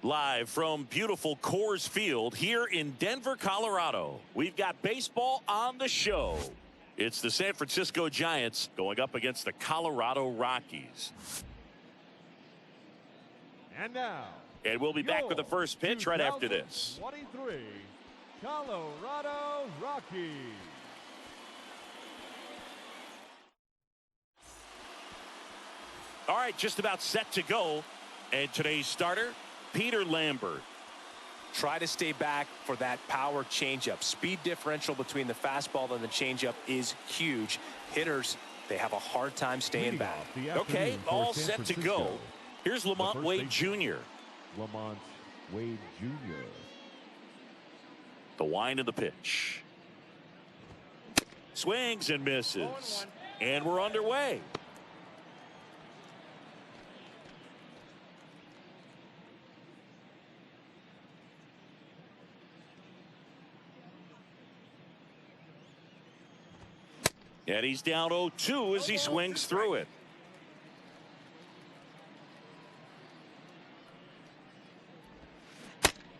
Live from beautiful Coors Field here in Denver, Colorado. We've got baseball on the show. It's the San Francisco Giants going up against the Colorado Rockies. And now. And we'll be back with the first pitch right after this. 23 Colorado Rockies. All right, just about set to go. And today's starter, Peter Lambert. Try to stay back for that power changeup. Speed differential between the fastball and the changeup is huge. Hitters, they have a hard time staying back. Okay, all set to go. Here's Lamont Wade Jr. Lamont Wade Jr. The wind of the pitch. Swings and misses. And we're underway. And he's down 0-2 as he swings through it.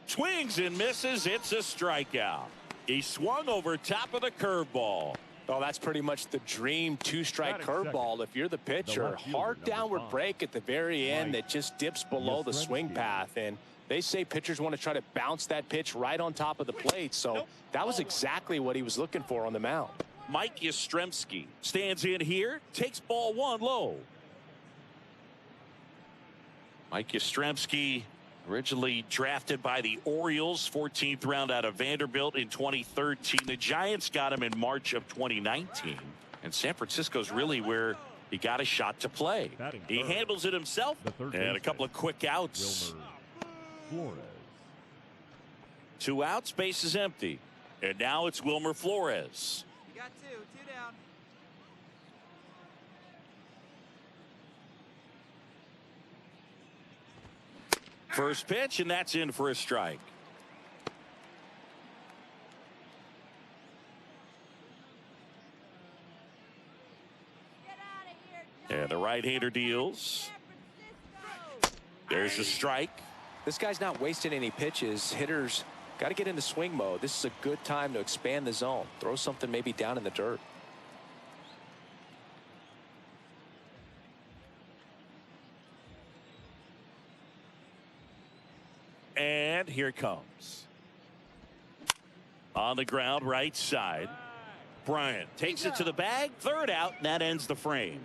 Swings and misses. It's a strikeout. He swung over top of the curveball. Oh, that's pretty much the dream two-strike curveball. If you're the pitcher, hard downward break at the very end that just dips below the swing path. And they say pitchers want to try to bounce that pitch right on top of the plate. So that was exactly what he was looking for on the mound. Mike Yastrzemski stands in here, takes ball one low. Mike Yastrzemski, originally drafted by the Orioles, 14th round out of Vanderbilt in 2013. The Giants got him in March of 2019. And San Francisco's really where he got a shot to play. He handles it himself, and a couple of quick outs. 2 outs, base is empty. And now it's Wilmer Flores. You got two down. First pitch, and that's in for a strike. And the right-hander deals. There's a strike. This guy's not wasting any pitches. Hitters got to get into swing mode. This is a good time to expand the zone. Throw something maybe down in the dirt. And here it comes. On the ground, right side. Bryant takes it to the bag. Third out, and that ends the frame.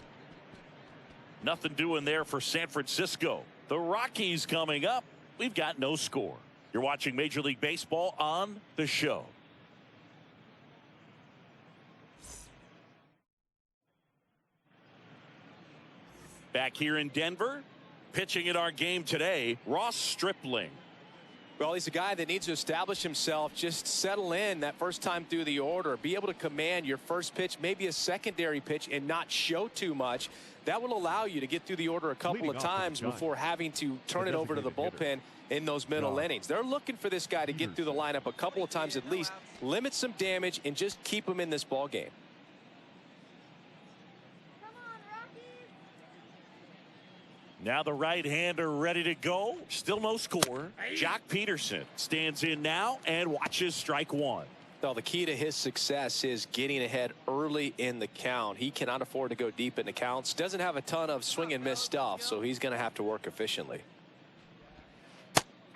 Nothing doing there for San Francisco. The Rockies coming up. We've got no score. You're watching Major League Baseball on the show. Back here in Denver, pitching in our game today, Ross Stripling. Well, he's a guy that needs to establish himself, just settle in that first time through the order, be able to command your first pitch, maybe a secondary pitch, and not show too much. That will allow you to get through the order a couple of times before having to turn it over to the bullpen in those middle innings. They're looking for this guy to get through the lineup a couple of times at least, limit some damage, and just keep him in this ball game. Now the right-hander ready to go. Still no score. Jock Peterson stands in now and watches strike one. Well, the key to his success is getting ahead early in the count. He cannot afford to go deep in the counts. Doesn't have a ton of swing and miss stuff, so he's going to have to work efficiently.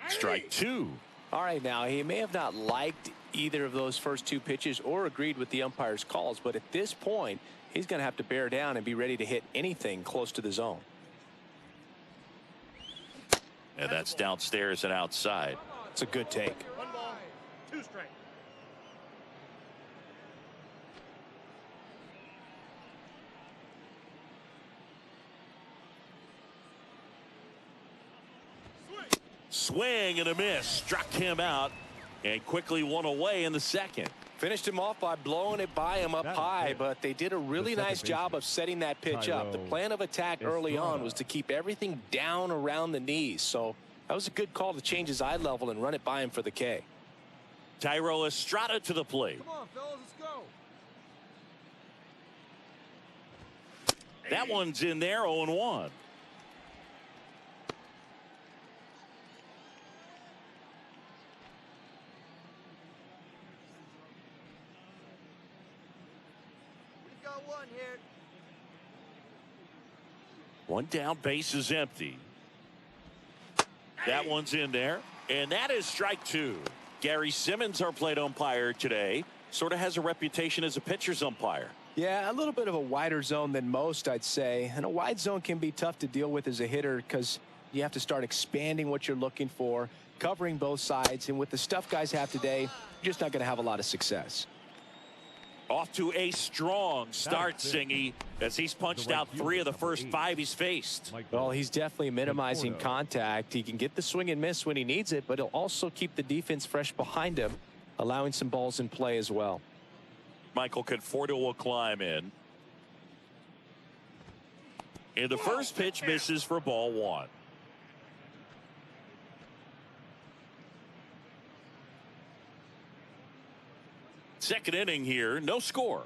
Strike two. All right, now he may have not liked either of those first two pitches or agreed with the umpire's calls, but at this point, he's going to have to bear down and be ready to hit anything close to the zone. And that's downstairs and outside. It's a good take. 1 ball, 2 strikes. Swing and a miss. Struck him out and quickly one away in the second. Finished him off by blowing it by him up high, but they did a really nice job of setting that pitch up. The plan of attack early on was to keep everything down around the knees. So that was a good call to change his eye level and run it by him for the K. Tyro Estrada to the plate. Come on, fellas, let's go. That one's in there, 0-1. One down, base is empty. That one's in there, and that is strike two. Gary Simmons, our plate umpire today, sort of has a reputation as a pitcher's umpire. Yeah, a little bit of a wider zone than most, I'd say. And a wide zone can be tough to deal with as a hitter because you have to start expanding what you're looking for, covering both sides. And with the stuff guys have today, you're just not going to have a lot of success. Off to a strong start, Singy, as he's punched out 3 of the first 5 he's faced. Well, he's definitely minimizing contact. He can get the swing and miss when he needs it, but he'll also keep the defense fresh behind him, allowing some balls in play as well. Michael Conforto will climb in. And the first pitch misses for ball 1. Second inning here, no score.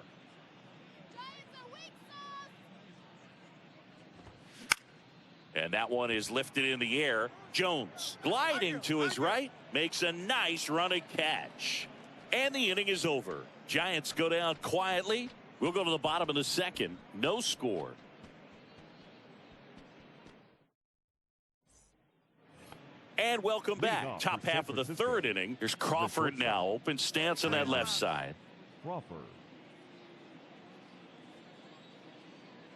And that one is lifted in the air. Jones gliding to his right, makes a nice running catch. And the inning is over. Giants go down quietly. We'll go to the bottom of the second. No score. And welcome back. Top half of the third inning. Here's Crawford now. Open stance on that left side. Crawford.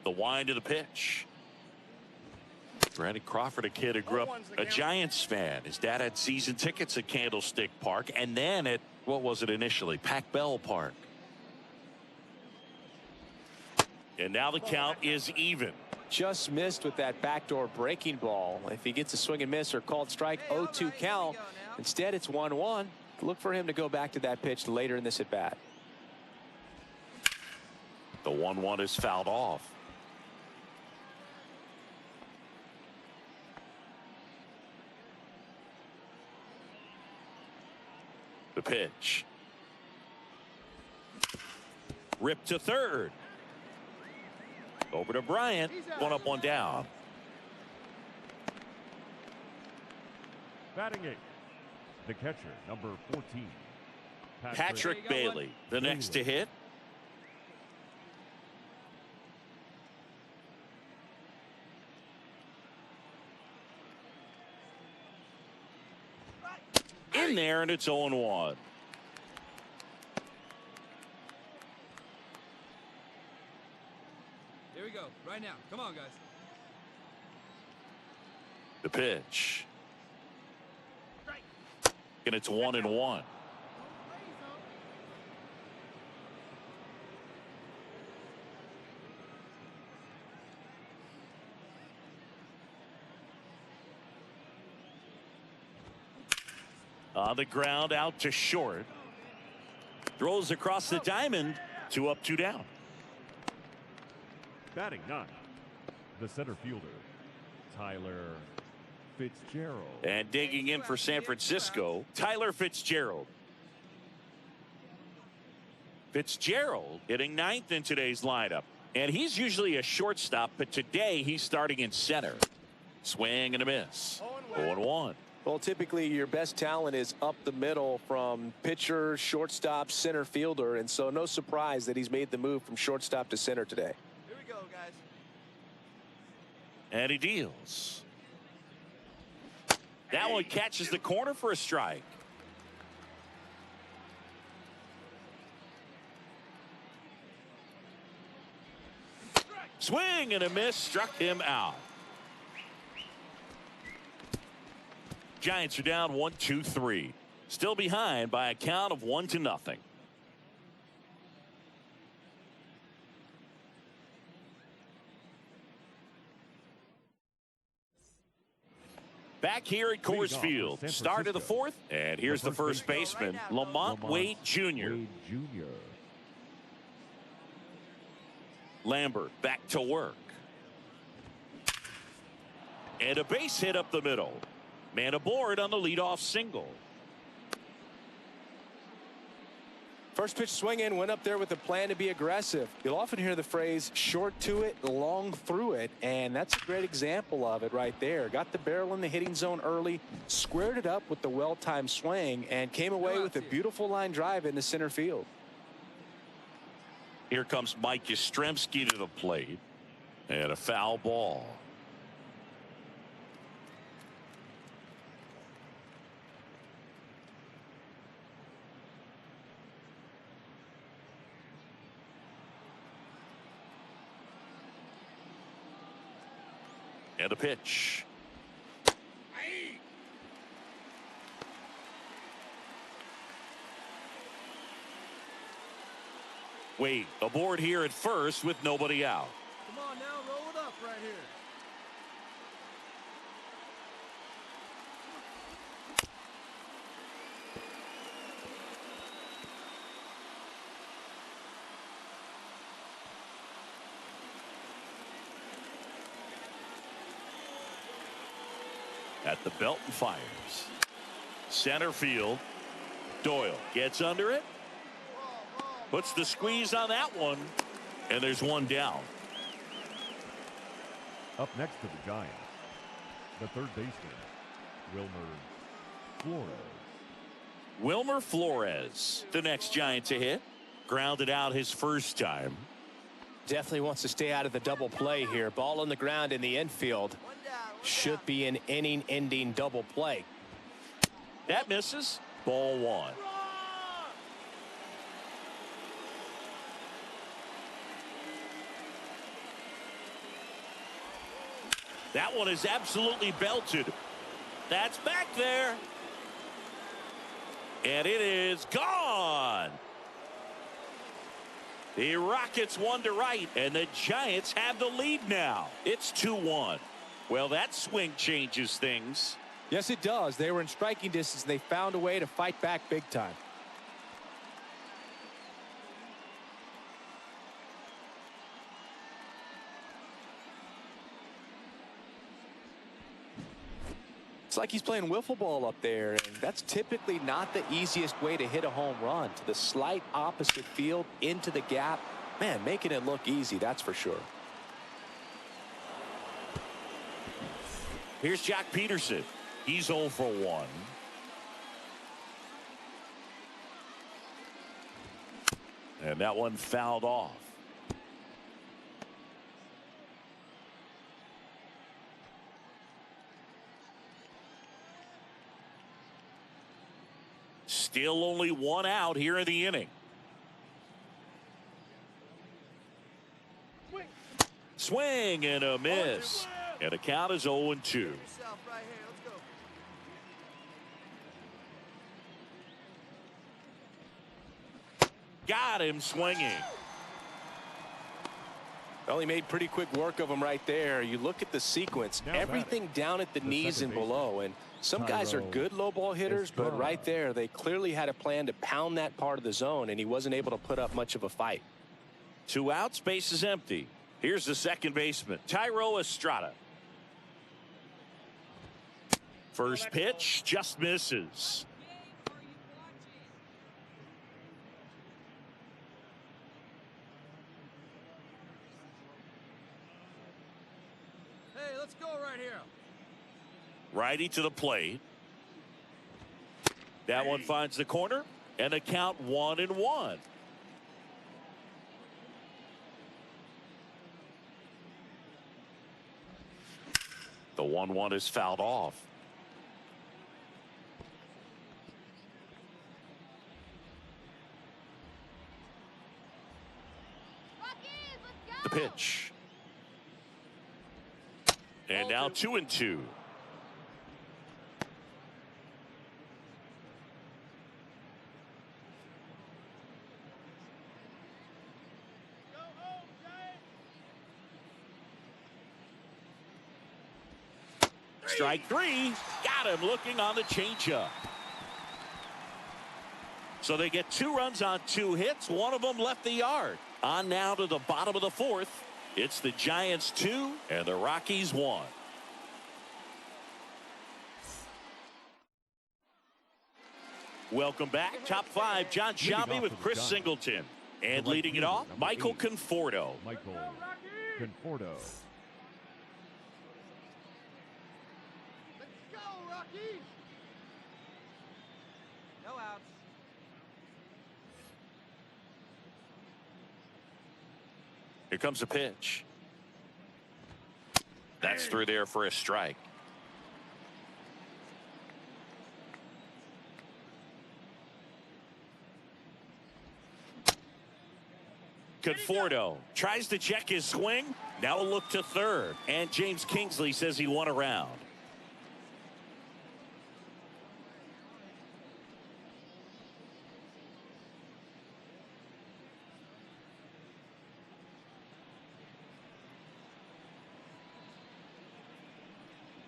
The wind of the pitch. Randy Crawford, a kid who grew up a Giants fan. His dad had season tickets at Candlestick Park and then at, what was it initially, Pac Bell Park. And now the count is even. Just missed with that backdoor breaking ball. If he gets a swing and miss or called strike, 0-2 count. Instead, it's 1-1. Look for him to go back to that pitch later in this at bat. The 1-1 is fouled off. The pitch. Ripped to third. Over to Bryant. 1 up, 1 down. Batting 8. The catcher, number 14. Patrick Bailey, the next to hit. In there, and it's 0-1. Here we go, right now. Come on, guys. The pitch. And it's 1-1. On the ground, out to short. Throws across the diamond. 2 up, 2 down. Batting 9. The center fielder, Tyler Fitzgerald. And digging in for San Francisco, Tyler Fitzgerald. Fitzgerald hitting 9th in today's lineup. And he's usually a shortstop, but today he's starting in center. Swing and a miss. 0-1. Well, typically your best talent is up the middle from pitcher, shortstop, center fielder, and so no surprise that he's made the move from shortstop to center today. Here we go, guys. And he deals. That one catches the corner for a strike. Swing and a miss, struck him out. Giants are down 1-2-3. Still behind by a count of 1-0. Back here at Coors Field. Start of the 4th. And here's the first baseman, Lamont Wade Jr. Lambert back to work. And a base hit up the middle. Man aboard on the leadoff single. First pitch swing in, went up there with a plan to be aggressive. You'll often hear the phrase short to it, long through it, and that's a great example of it right there. Got the barrel in the hitting zone early, squared it up with the well-timed swing, and came away with a beautiful line drive into center field. Here comes Mike Yastrzemski to the plate, and a foul ball. And a pitch. Wait, aboard here at first with nobody out. Come on now, roll it up right here. At the belt and fires. Center field. Doyle gets under it. Puts the squeeze on that one. And there's one down. Up next to the Giants, the third baseman, Wilmer Flores. Wilmer Flores, the next Giant to hit. Grounded out his first time. Definitely wants to stay out of the double play here. Ball on the ground in the infield. Should be an inning-ending double play. That misses. Ball one. That one is absolutely belted. That's back there. And it is gone. The Rockets won to right, and the Giants have the lead now. It's 2-1. Well, that swing changes things. Yes, it does. They were in striking distance. They found a way to fight back big time. It's like he's playing wiffle ball up there, and that's typically not the easiest way to hit a home run. To the slight opposite field, into the gap. Man, making it look easy, that's for sure. Here's Jack Peterson. He's 0 for 1. And that one fouled off. Still only one out here in the inning. Swing and a miss. And the count is 0-2. Yourself right here. Let's go. Got him swinging. Well, he made pretty quick work of him right there. You look at the sequence, everything down at the knees and below. And some guys are good low ball hitters, but right there, they clearly had a plan to pound that part of the zone, and he wasn't able to put up much of a fight. 2 outs, base is empty. Here's the second baseman, Tyro Estrada. First pitch just misses. Hey, let's go right here. Righty to the plate. That one finds the corner, and the count 1-1. The 1-1 is fouled off. The pitch. And now 2-2. Strike 3. Got him looking on the changeup. So they get 2 runs on 2 hits. One of them left the yard. On now to the bottom of the 4th. It's the Giants 2 and the Rockies 1. Welcome back. Top 5, John Sciambi with Chris Singleton. And leading it off, Michael Conforto. Michael Conforto. Let's go, Rockies. No outs. Here comes a pitch. That's through there for a strike. Conforto tries to check his swing. Now a look to third. And James Kingsley says he won a round.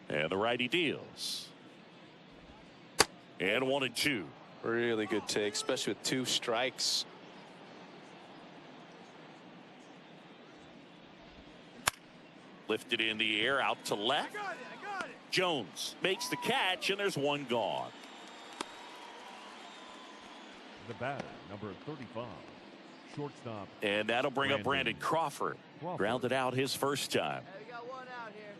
And the righty deals. And 1-2. Really good take, especially with 2 strikes. Lifted in the air out to left. I got it. Jones makes the catch, and there's one gone. The batter, number 35, shortstop. And that'll bring up Brandon Crawford. Grounded out his first time. Hey, we got one out here.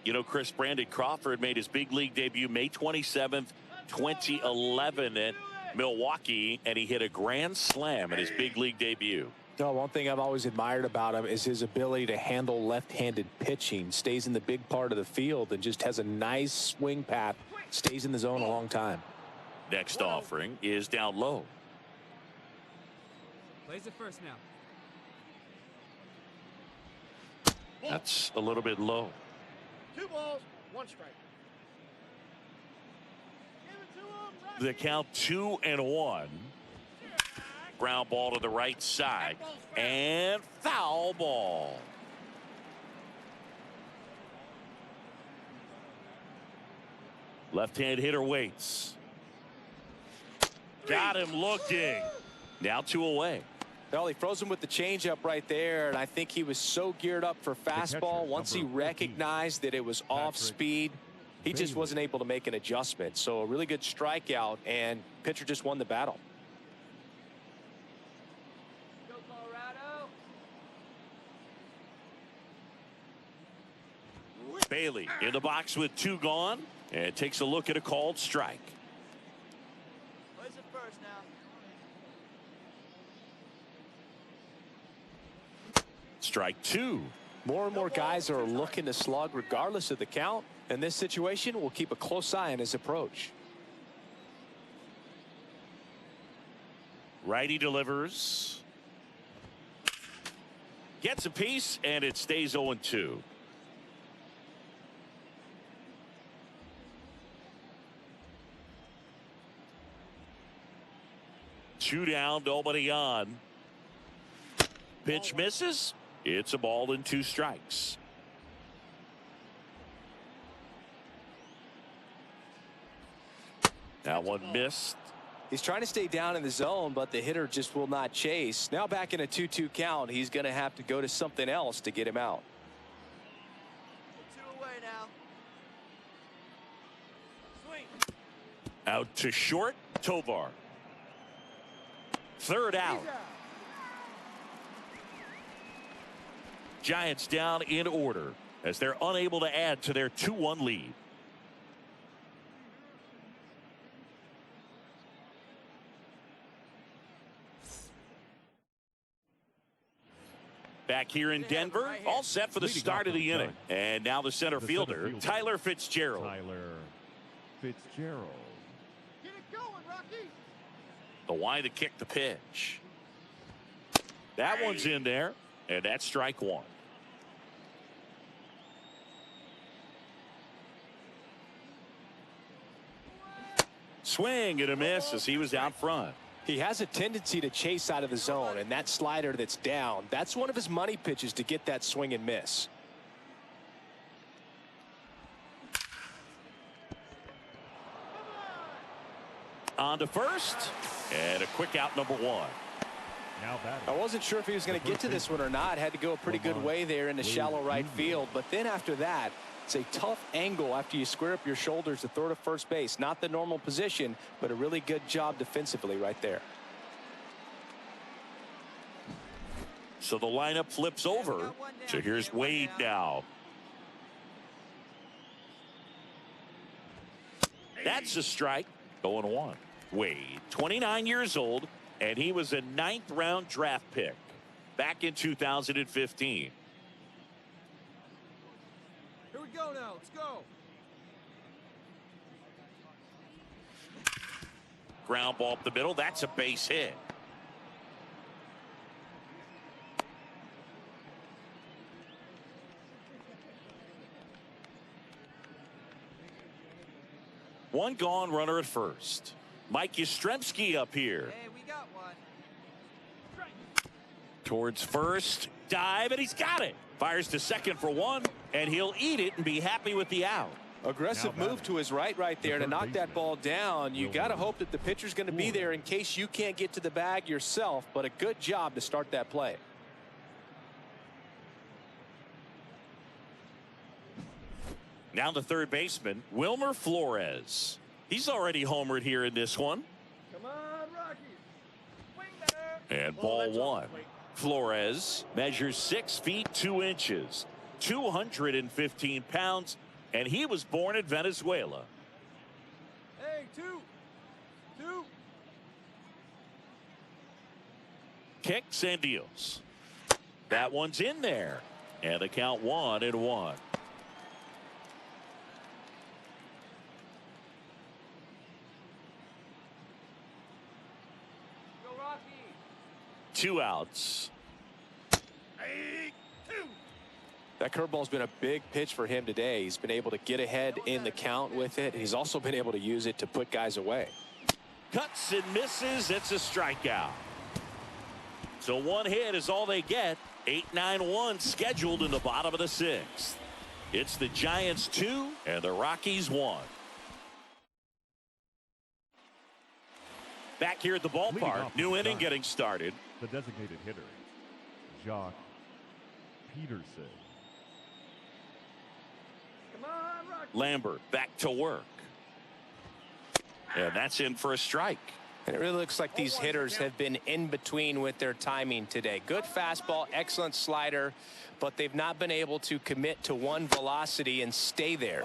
You know, Chris, Brandon Crawford made his big league debut May 27th, 2011 at Milwaukee, and he hit a grand slam in his big league debut. No, one thing I've always admired about him is his ability to handle left-handed pitching. Stays in the big part of the field and just has a nice swing path. Stays in the zone a long time. Next offering is down low. Plays it first now. That's a little bit low. 2 balls, 1 strike. Give it to him. The count 2-1. Ground ball to the right side. And foul ball. Left-hand hitter waits. Got him looking. Now 2 away. Well, he froze him with the changeup right there, and I think he was so geared up for fastball. Once he recognized that it was off speed, he just wasn't able to make an adjustment. So a really good strikeout, and pitcher just won the battle. Go, Colorado. Bailey in the box with 2 gone, and takes a look at a called strike. Plays it first now. Strike 2. More and more guys are looking to slug regardless of the count. In this situation, we'll keep a close eye on his approach. Righty delivers. Gets a piece, and it stays 0-2. Two down, nobody on. Pitch misses. It's a ball and 2 strikes. That one missed. He's trying to stay down in the zone, but the hitter just will not chase. Now back in a 2-2 count, he's going to have to go to something else to get him out. 2 away now. Swing. Out to short, Tovar. Third out. Giants down in order as they're unable to add to their 2-1 lead. Back here in Denver, all set for the start of the inning. And now the center fielder, Tyler Fitzgerald. Tyler Fitzgerald. Get it going, Rocky. The wind to kick the pitch. That one's in there, and that's strike 1. Swing and a miss as he was out front. He has a tendency to chase out of the zone, and that slider that's down, that's one of his money pitches to get that swing and miss. On to first, and a quick out, number 1. Now batting. I wasn't sure if he was going to get to this one or not. Had to go a pretty good way there in the shallow right field. But then after that, it's a tough angle after you square up your shoulders to throw to first base. Not the normal position, but a really good job defensively right there. So the lineup flips over. So here's Wade now. That's a strike. 0-1. Wade, 29 years old, and he was a 9th-round draft pick back in 2015. Here we go now. Let's go. Ground ball up the middle. That's a base hit. One gone, runner at first. Mike Yastrzemski up here. Hey, we got one. Towards first, dive, and he's got it. Fires to second for one, and he'll eat it and be happy with the out. Aggressive move to his right there to knock that ball down. You got to hope that the pitcher's going to be there in case you can't get to the bag yourself, but a good job to start that play. Now the third baseman, Wilmer Flores. He's already homered here in this one. Come on, Rockies. Swing there. And ball one. Flores measures 6 feet 2 inches, 215 pounds, and he was born in Venezuela. Hey, two. Kicks and deals. That one's in there. And the count 1-1. Go, Rocky. 2 outs. That curveball's been a big pitch for him today. He's been able to get ahead in the count with it. He's also been able to use it to put guys away. Cuts and misses. It's a strikeout. So one hit is all they get. 8-9-1 scheduled in the bottom of the 6th. It's the Giants 2 and the Rockies 1. Back here at the ballpark, new inning getting started. The designated hitter, Jock Peterson. Come on, Rockies. Lambert back to work. And that's in for a strike. And it really looks like these hitters have been in between with their timing today. Good fastball, excellent slider, but they've not been able to commit to one velocity and stay there.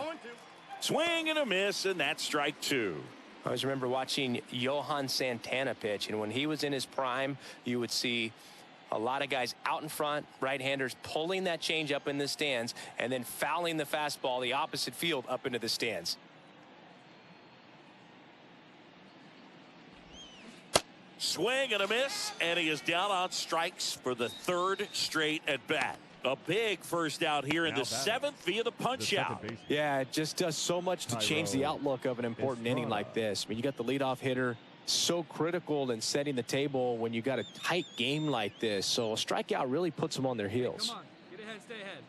Swing and a miss, and that's strike 2. I always remember watching Johan Santana pitch, and when he was in his prime, you would see a lot of guys out in front, right-handers pulling that change up in the stands and then fouling the fastball the opposite field up into the stands. Swing and a miss, and he is down on strikes for the 3rd straight at bat. A big first out here in the 7th via the punch out. Yeah, it just does so much to change the outlook of an important inning like this. I mean, you got the leadoff hitter, so critical in setting the table when you got a tight game like this. So a strikeout really puts them on their heels. Come on, get ahead, stay ahead.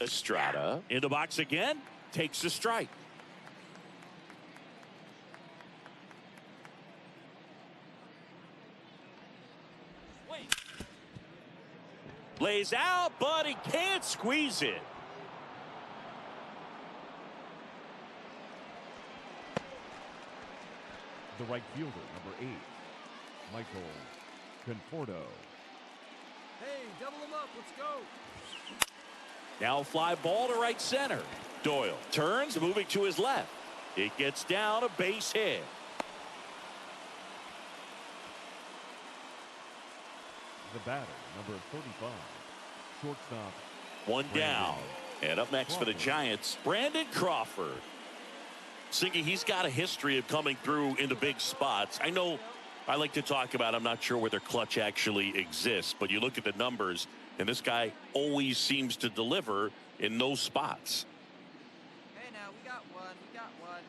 Estrada in the box again, takes the strike. Lays out, but he can't squeeze it. The right fielder, number 8, Michael Conforto. Hey, double them up. Let's go. Now fly ball to right center. Doyle turns, moving to his left. It gets down, a base hit. The batter, number 35, shortstop. One down. And up next for the Giants, Brandon Crawford. Singy, he's got a history of coming through into big spots. I know I like to talk about, I'm not sure whether clutch actually exists, but you look at the numbers, and this guy always seems to deliver in those spots. Hey, now, we got one. We got one.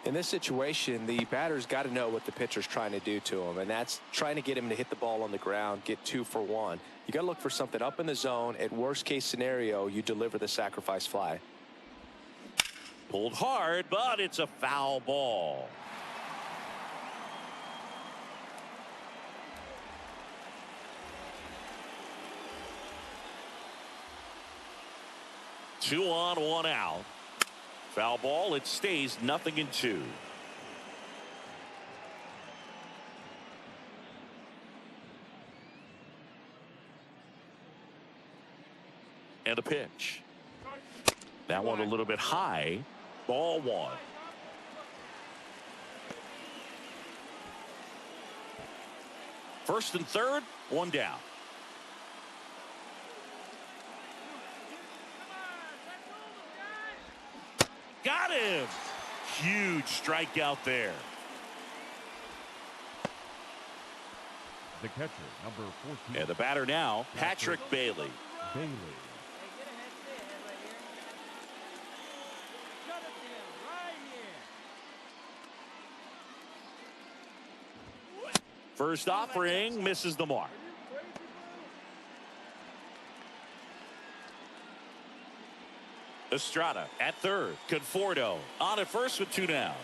In this situation, the batter's got to know what the pitcher's trying to do to him, and that's trying to get him to hit the ball on the ground, get 2 for 1. You got to look for something up in the zone. At worst case scenario, you deliver the sacrifice fly. Pulled hard, but it's a foul ball. Two on, one out. Foul ball. It stays 0-2. And a pitch. That one a little bit high. Ball 1. First and third, one down. Got him. Huge strikeout there. The catcher, number 14. And the batter now, Patrick Bailey. Bailey. First offering misses the mark. Estrada at third. Conforto on at first with 2 down.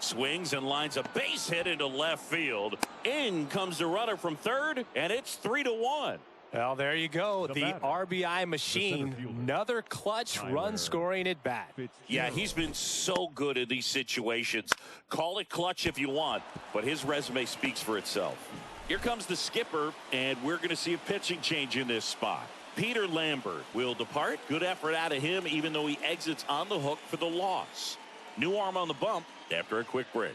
Swings and lines a base hit into left field. In comes the runner from third, and it's 3-1. Well, there you go. The RBI machine. Another clutch run scoring at bat. Yeah, he's been so good in these situations. Call it clutch if you want, but his resume speaks for itself. Here comes the skipper, and we're going to see a pitching change in this spot. Peter Lambert will depart. Good effort out of him, even though he exits on the hook for the loss. New arm on the bump after a quick break.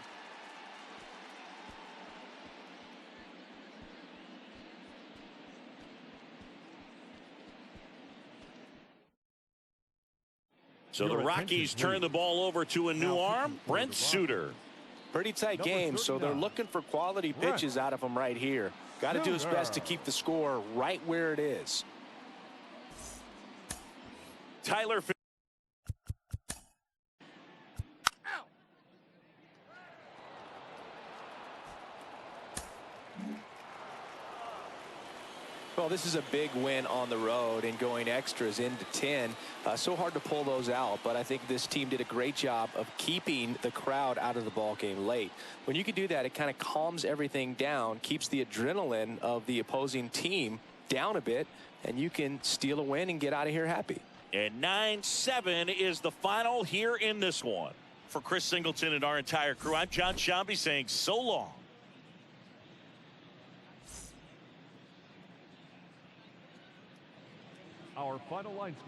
So the Rockies turn the ball over to a new arm, Brent Suter. Pretty tight game, so they're looking for quality pitches out of him right here. Got to do his best to keep the score right where it is. Tyler. Well, this is a big win on the road and going extras into 10. So hard to pull those out, but I think this team did a great job of keeping the crowd out of the ball game late. When you can do that, it kind of calms everything down, keeps the adrenaline of the opposing team down a bit, and you can steal a win and get out of here happy. And 9-7 is the final here in this one. For Chris Singleton and our entire crew, I'm John Shambi saying so long. Our final line score.